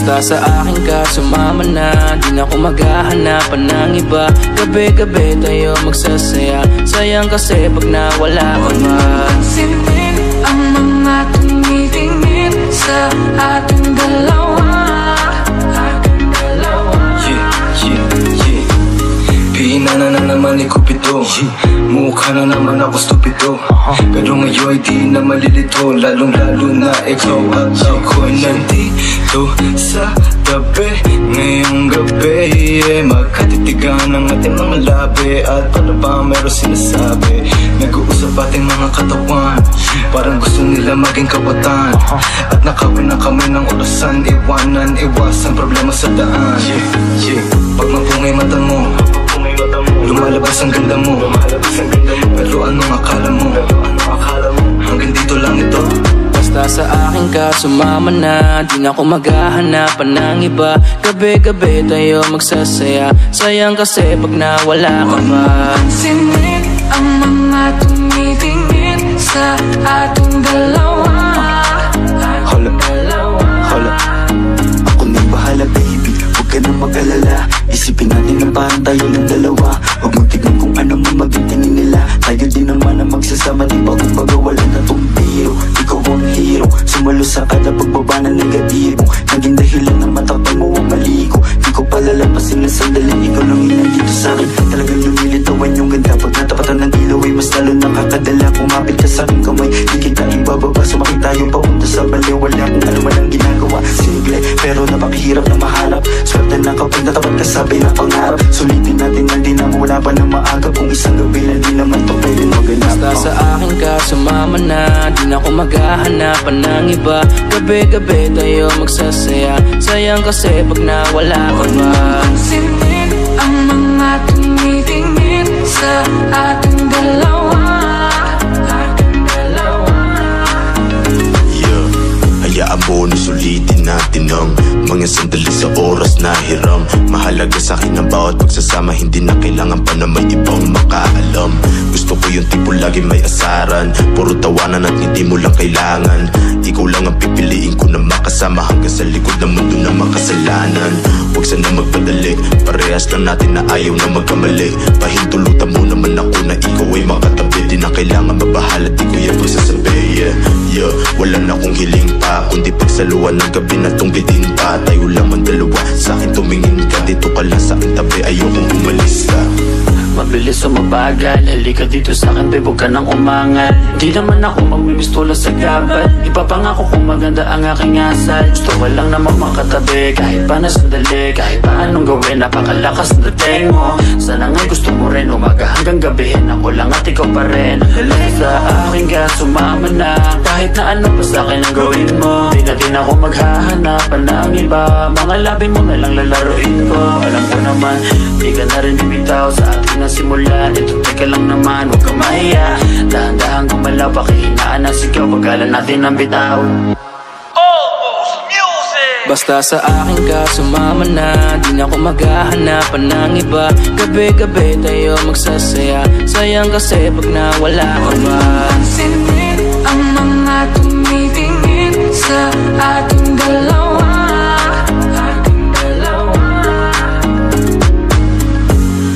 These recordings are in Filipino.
Basta sa akin ka sumama na, di na ako maghahanapan ng iba. Gabi-gabi tayo magsasaya, sayang kasi pag nawala ka ba. Pansinin ang mga tumitingin sa ating dalawa. Pinana na naman ni Cupido, mukha na naman ako stupido. Pero ngayon di na malilito, lalong-lalo na ikaw at ako'y nandito sa tabi. Ngayong gabi, magkatitigan ang ating mga labi. At para ba meron sinasabi, nag-uusap ating mga katawan, parang gusto nila maging kawatan. At nakawin na kami ng orasan, iwanan, iwasan problema sa daan. Pag mapungay mata mo, lumalabas ang ganda mo. Pero anong akala mo? Hanggang dito lang ito. Basta sa akin ka sumama na, di na ako maghahanapan ng iba. Gabi-gabi tayo magsasaya, sayang kasi pag nawala ka ba. Pansinin ang mga tumitingin sa ating dalawa. Hala, ako nang bahala baby, huwag ka nang mag-alala. Isipin natin na parang tayo ng dalawa. Huwag mo tignan kung ano man maging tingin nila. Tayo din naman ang magsasama, di ba kumbaga wala na tong biro. Ikaw ang hero, sumalo sa kada pagbaba ng negatibo. Naging dahilan ng matapang mo ang maligo. Di ko palalampasin na sandali, ikaw lang inandito sa'kin. Talagang lumilitawan yung ganda. Pag natapatan ng ilaw ay mas lalo nakakadala. Kumapit ka sa'king kamay, di kita ibababa. Sumakit tayo papunta sa baliw. Wala kung ano man ang ginagawa. Simple, pero napakahirap na mahanap. Swerte na kapag natapat ka sabay na pangarap. Sulitin natin na di na mula pa na maaga. Kung isang gabi na di naman to pwede maganap. Basta sa akin ka sumama na, di na ako maghahanapan ng iba. Gabi-gabi tayo magsasaya, sayang kasi pag nawala ka ba. Pansinin ang mga tumitingin sa ating dalawa. Hayaan mo na sulitin natin ang mga sandali sa oras na hiram. Mahalaga sa akin ang bawat pagsasama, hindi na kailangan pa na may ibang makaalam. Gusto ko yung tipo lagi may asaran, puro tawanan at hindi mo lang kailangan. Ikaw lang ang pipiliin ko na makasama hanggang sa likod ng mundo na makasalanan. Huwag sana magpadali, parehas lang natin na ayaw na magkamali. Pahintulutan mo naman ako na ikaw ay makatabi. Di na kailangan mabahala, di ko yan pagsasabi. Wala na akong hiling pa, kundi pagsaluan ng gabi na tunggitin pa. Tayo lang ang dalawa, sa akin tumingin ka. Dito ka lang sa akin tabi, ayokong umalis ka. Mabilis o mabagal, halika dito sa akin, babe, huwag ka nang umangal. Di naman ako magmimistola sa gabat, ipapangako kung maganda ang aking asal. Gusto ko lang naman makatabi, kahit pa na sandali. Kahit pa anong gawin, napakalakas na dating mo. Sana nga'y gusto mo rin, umaga hanggang gabihin. Ako lang at ikaw pa rin. Sa akin ka sumama na, kahit na ano pa sa akin ang gawin mo. Di na din ako maghahanapan ng iba. Mga labi mo na lang lalaroin ko. Alam ko naman, di ka na rin bibitaw sa atin na simula. Ito teka lang naman, huwag kang mahiya. Dahan-dahan gumalaw, pakihinaan ang sigaw. Pagkala natin ang bitaw. Basta sa akin ka sumama na, di na ako maghahanapan ng iba. Gabi-gabi tayo magsasaya, sayang kasi pag nawala ka ba. Pansinin ang mga tumitingin sa ating dalawa.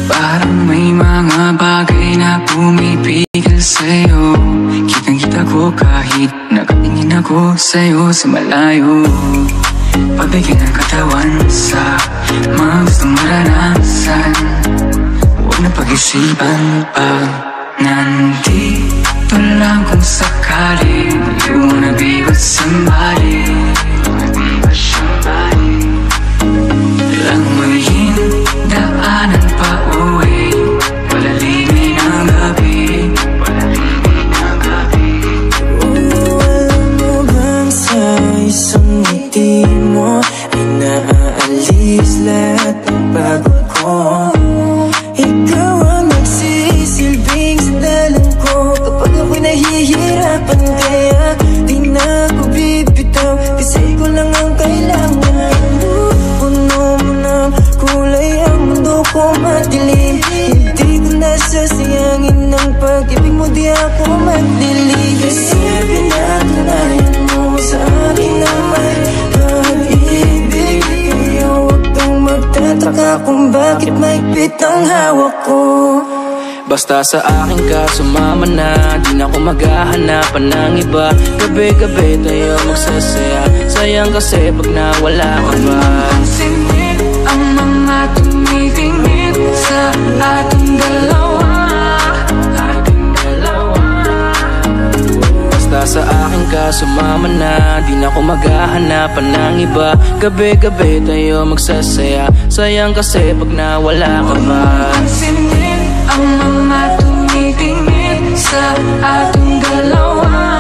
Parang may mga bagay na pumipigil sa'yo. Kitang-kita ko kahit nakatingin ako sa'yo sa malayo. Pabigyan ng katawan sa mga gustong maranasan. Huwag na pag-isipan pag nandito lang kung sakali. You wanna be with somebody, lang maging daanan pa uwi. Palalimin ang gabi. Alam mo bang sa isang ngiti mo ay naaalis lahat ng pagod ko. Ikaw ang nagsisilbing sandalan ko kapag ako'y nahihirapan, kaya di Pipit ang hawak ko. Basta sa akin ka sumama na, di na ako maghahanapan ng iba. Gabi-gabi tayo magsasaya, sayang kasi pag nawala ka ba. Pansinin ang mga tumitingin sa ating dalawa. Basta sa akin ka sumama na, di na ako maghahanapan ng iba. Gabi-gabi tayo magsasaya, sayang kasi pag nawala ka ba. Pansinin ang mga tumitingin sa ating dalawa.